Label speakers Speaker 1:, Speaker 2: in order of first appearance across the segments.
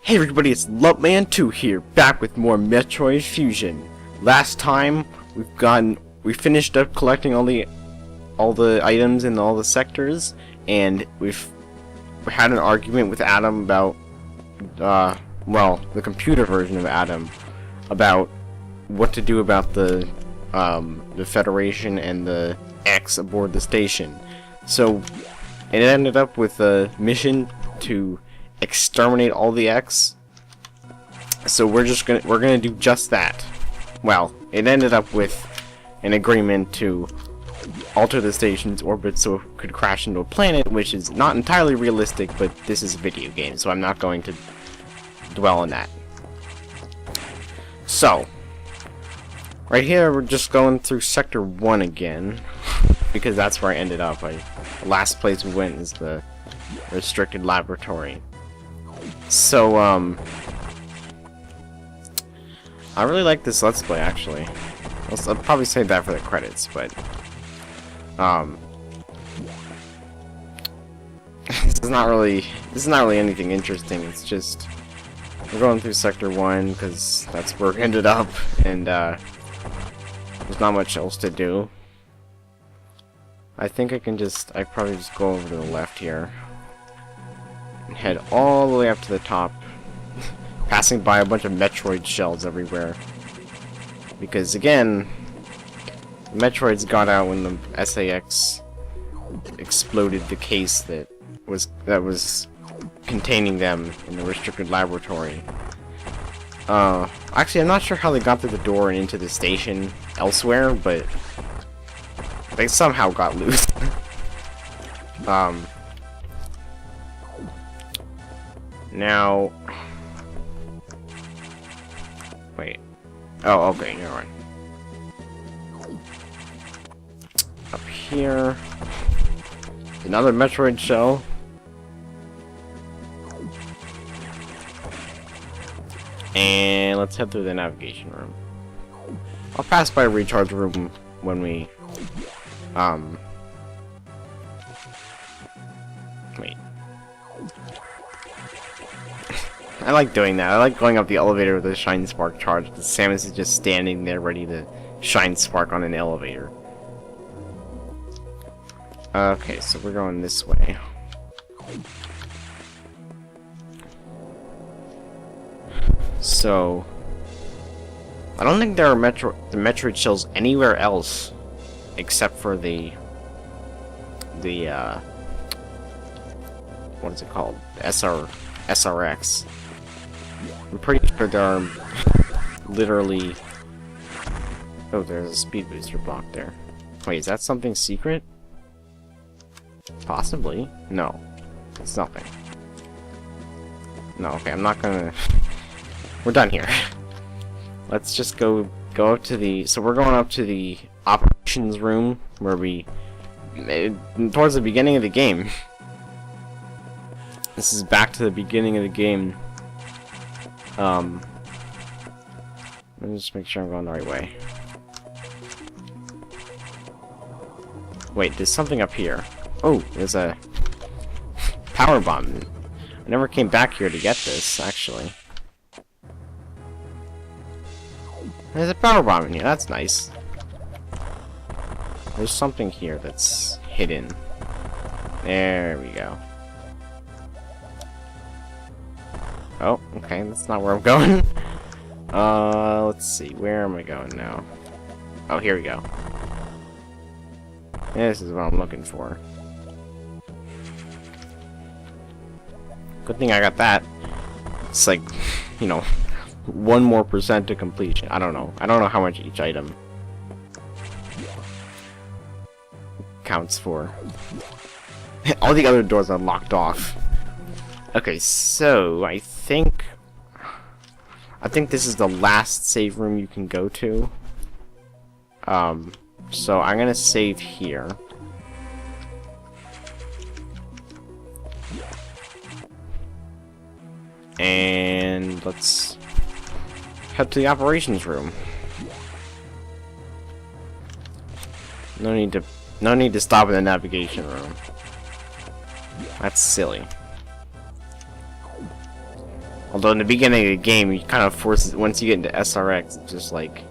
Speaker 1: Hey everybody, it's Lumpman2 here, back with more Metroid Fusion. Last time we finished up collecting all the items in all the sectors, and we had an argument with Adam about well, the computer version of Adam about what to do about the Federation and the X aboard the station. So it ended up with a mission to exterminate all the X. So we're gonna do just that. Well, it ended up with an agreement to alter the station's orbit so it could crash into a planet, which is not entirely realistic, but this is a video game, so I'm not going to dwell on that. So right here we're just going through Sector 1 again, because that's where I ended up. The last place we went is the restricted laboratory. So, I really like this Let's Play, actually. I'll probably save that for the credits, but, this is not really anything interesting. It's just, we're going through Sector 1, because that's where we ended up, and, there's not much else to do. I think I probably just go over to the left here. And head all the way up to the top, passing by a bunch of Metroid shells everywhere. Because again, Metroids got out when the SAX exploded the case that was containing them in the restricted laboratory. Actually, I'm not sure how they got through the door and into the station elsewhere, but they somehow got loose. Now, wait. Oh, okay, never mind. Up here, another Metroid shell. And let's head through the navigation room. I'll pass by a recharge room when we, wait. I like doing that. I like going up the elevator with a Shine Spark charge. Samus is just standing there ready to Shine Spark on an elevator. Okay, so we're going this way. So I don't think there are the Metroid shells anywhere else except for the what is it called? SRX. I'm pretty sure there are literally... Oh, there's a speed booster block there. Wait, is that something secret? Possibly. No. It's nothing. No, okay, I'm not gonna... We're done here. Let's just go up to the... So we're going up to the operations room, where we... Towards the beginning of the game. This is back to the beginning of the game. Let me just make sure I'm going the right way. Wait, there's something up here. Oh, there's a power bomb. I never came back here to get this, actually. There's a power bomb in here, that's nice. There's something here that's hidden. There we go. Oh, okay, that's not where I'm going. Let's see, where am I going now? Oh, here we go. This is what I'm looking for. Good thing I got that. It's like, you know, 1% more to completion. I don't know. I don't know how much each item counts for. All the other doors are locked off. Okay, so I think this is the last save room you can go to. So I'm gonna save here. And let's head to the operations room. No need to stop in the navigation room. That's silly. Although in the beginning of the game, you kind of forces, once you get into SRX, it's just like,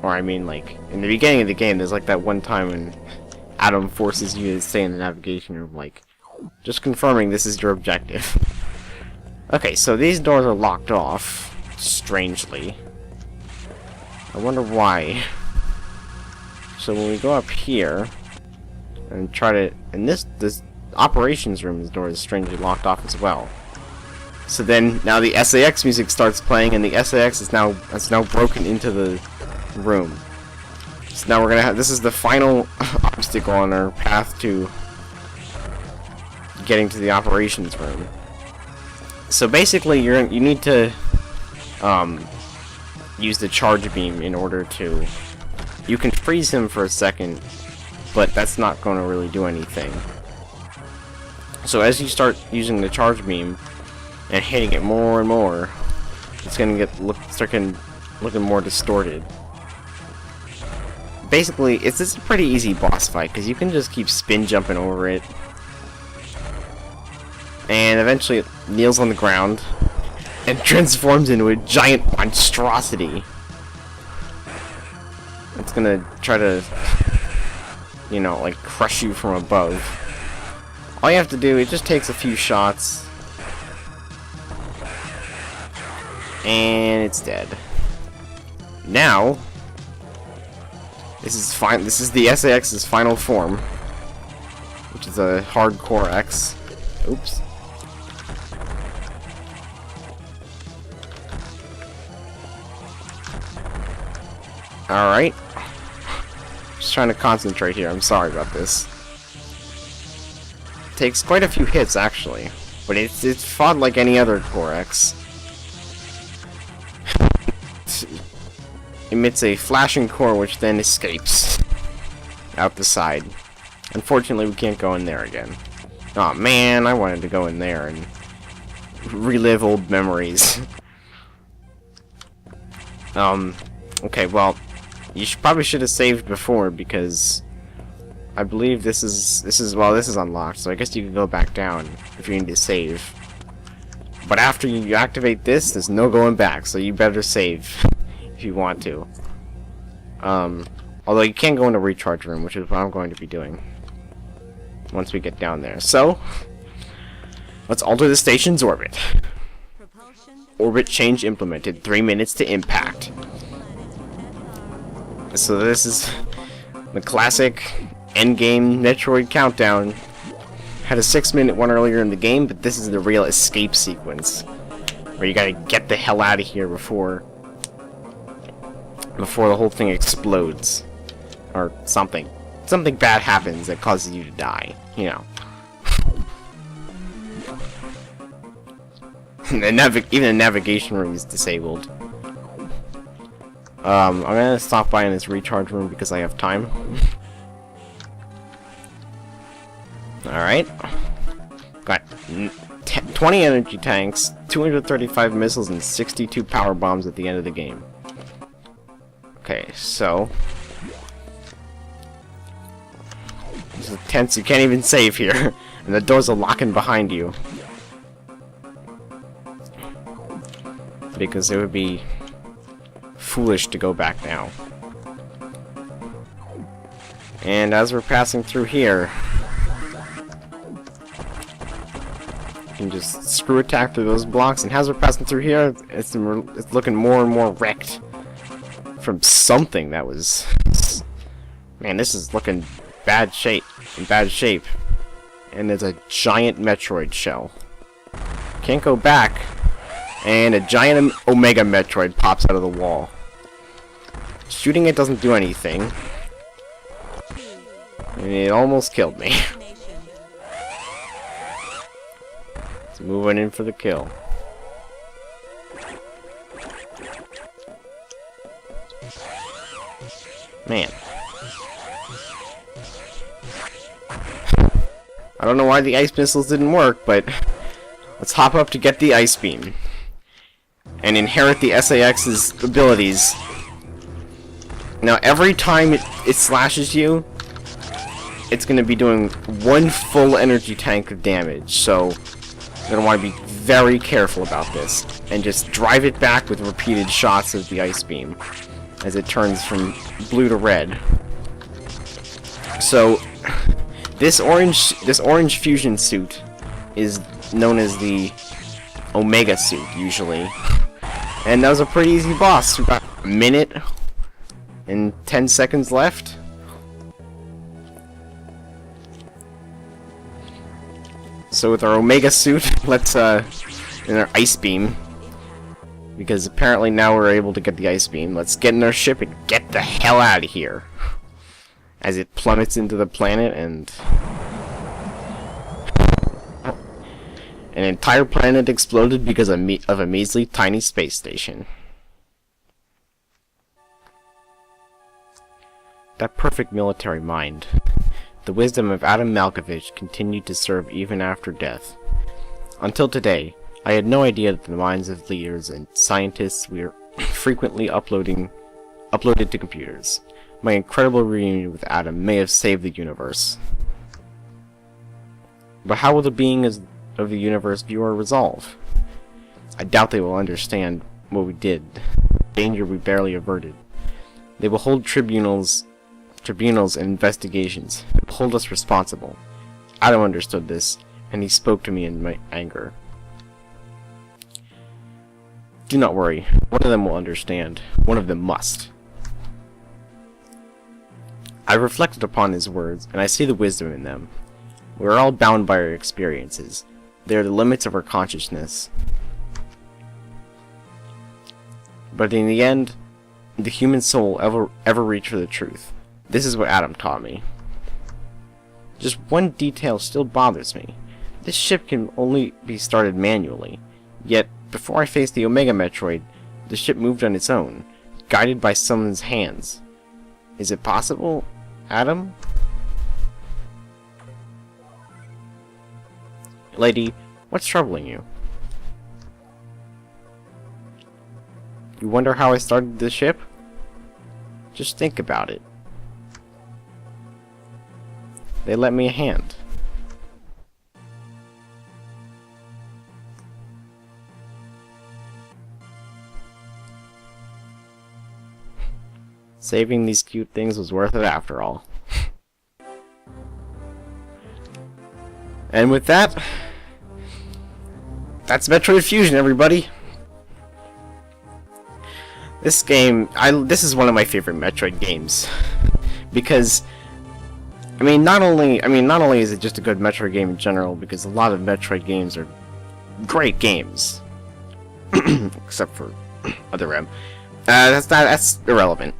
Speaker 1: or I mean like, in the beginning of the game, there's like that one time when Adam forces you to stay in the navigation room, like, just confirming this is your objective. Okay, so these doors are locked off, strangely. I wonder why. So when we go up here, and try to, and this operations room's door is strangely locked off as well. So then, now the SAX music starts playing, and the SAX is now broken into the room. So now we're gonna have, this is the final obstacle on our path to getting to the operations room. So basically, you need to use the charge beam in order to. You can freeze him for a second, but that's not going to really do anything. So as you start using the charge beam and hitting it more and more, it's gonna start looking more distorted. Basically, it's a pretty easy boss fight because you can just keep spin jumping over it, and eventually it kneels on the ground and transforms into a giant monstrosity. It's gonna try to, you know, like crush you from above. All you have to do, it just takes a few shots, and it's dead. Now, this is the SAX's final form, which is a hardcore X. Oops. Alright. Just trying to concentrate here. I'm sorry about this. Takes quite a few hits, actually. But it's fought like any other Core X. Emits a flashing core which then escapes out the side. Unfortunately, we can't go in there again. Aw, man, I wanted to go in there and relive old memories. Okay, well, you probably should have saved before, because I believe this is unlocked, so I guess you can go back down if you need to save. But after you activate this, there's no going back, so you better save if you want to. Although you can go into recharge room, which is what I'm going to be doing once we get down there. So, let's alter the station's orbit. Orbit change implemented. 3 minutes to impact. So this is the classic endgame Metroid countdown. Had a 6-minute one earlier in the game, but this is the real escape sequence, where you gotta get the hell out of here before the whole thing explodes, or something bad happens that causes you to die, you know. Even the navigation room is disabled. I'm gonna stop by in this recharge room because I have time. Alright. Got 20 energy tanks, 235 missiles, and 62 power bombs at the end of the game. Okay, so this is tense, you can't even save here. And the doors are locking behind you. Because it would be foolish to go back now. And as we're passing through here, you can just screw attack through those blocks, and as we're passing through here, it's looking more and more wrecked from something that was... Man, this is looking bad shape. In bad shape. And there's a giant Metroid shell. Can't go back. And a giant Omega Metroid pops out of the wall. Shooting it doesn't do anything. And it almost killed me. It's moving in for the kill. Man. I don't know why the ice missiles didn't work, but let's hop up to get the ice beam and inherit the SAX's abilities. Now, every time it slashes you, it's going to be doing 1 full energy tank of damage. So, You're gonna want to be very careful about this, and just drive it back with repeated shots of the ice beam as it turns from blue to red. So, this orange fusion suit is known as the Omega suit, usually. And that was a pretty easy boss. About a minute and 10 seconds left. So with our Omega suit, let's, and our ice beam, because apparently now we're able to get the ice beam, let's get in our ship and get the hell out of here. As it plummets into the planet, and an entire planet exploded because of a measly tiny space station. That perfect military mind. The wisdom of Adam Malkovich continued to serve even after death. Until today, I had no idea that the minds of leaders and scientists were frequently uploaded to computers. My incredible reunion with Adam may have saved the universe. But how will the beings of the universe view our resolve? I doubt they will understand what we did, danger we barely averted. They will hold tribunals and investigations, and hold us responsible. Adam understood this, and he spoke to me in my anger. Do not worry, one of them will understand. One of them must. I reflected upon his words, and I see the wisdom in them. We are all bound by our experiences. They are the limits of our consciousness. But in the end, the human soul ever reach for the truth. This is what Adam taught me. Just one detail still bothers me. This ship can only be started manually. Yet, before I faced the Omega Metroid, the ship moved on its own, guided by someone's hands. Is it possible, Adam? Lady, what's troubling you? You wonder how I started the ship? Just think about it. They lent me a hand. Saving these cute things was worth it after all. And with that, that's Metroid Fusion, everybody. This game, this is one of my favorite Metroid games because not only is it just a good Metroid game in general, because a lot of Metroid games are great games, except for Other M. That's irrelevant.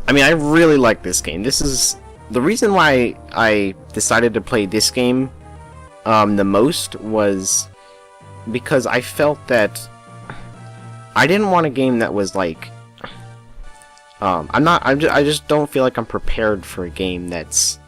Speaker 1: I really like this game. This is the reason why I decided to play this game the most, was because I felt that I didn't want a game that was like I just don't feel like I'm prepared for a game that's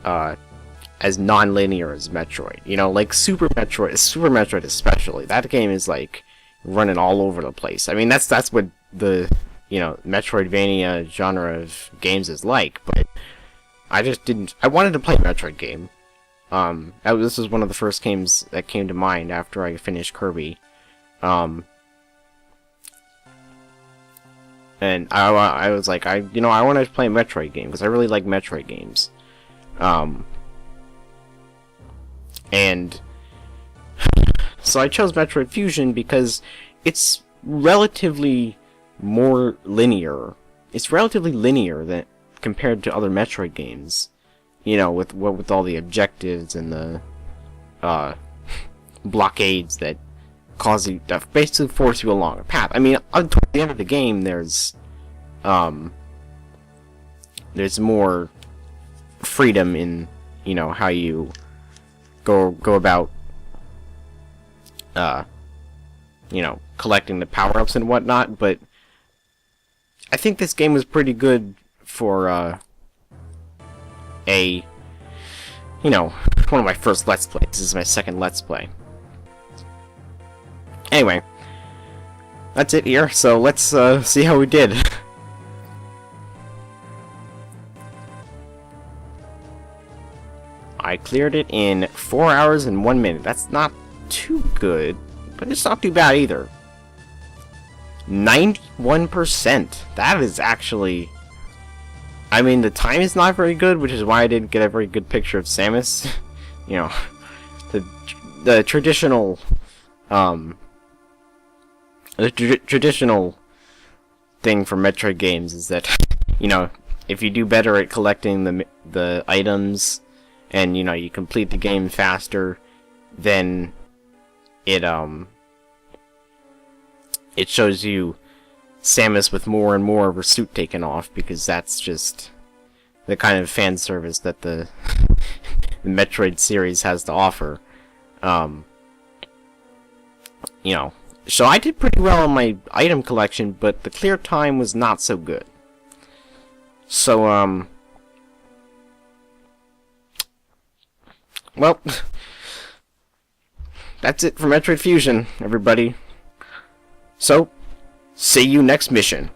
Speaker 1: as non-linear as Metroid. You know, like Super Metroid especially. That game is like running all over the place. That's what the Metroidvania genre of games is like, but I wanted to play a Metroid game. This was one of the first games that came to mind after I finished Kirby. And I was like, I want to play a Metroid game, because I really like Metroid games. And so I chose Metroid Fusion because it's relatively more linear. It's relatively linear than compared to other Metroid games. You know, with all the objectives and the blockades that cause you, that basically force you along a path. Until the end of the game, there's more freedom in, how you go about collecting the power-ups and whatnot, but I think this game was pretty good for one of my first Let's Plays. This is my second Let's Play. Anyway, that's it here, so let's see how we did. I cleared it in 4 hours and 1 minute. That's not too good, but it's not too bad either. 91%. That is actually... I mean, the time is not very good, which is why I didn't get a very good picture of Samus. You know, the traditional, traditional thing for Metroid games is that, you know, if you do better at collecting the items, and, you know, you complete the game faster, then it shows you Samus with more and more of her suit taken off, because that's just the kind of fan service that the Metroid series has to offer. You know, so I did pretty well on my item collection, but the clear time was not so good. So, well, that's it for Metroid Fusion, everybody. So, see you next mission.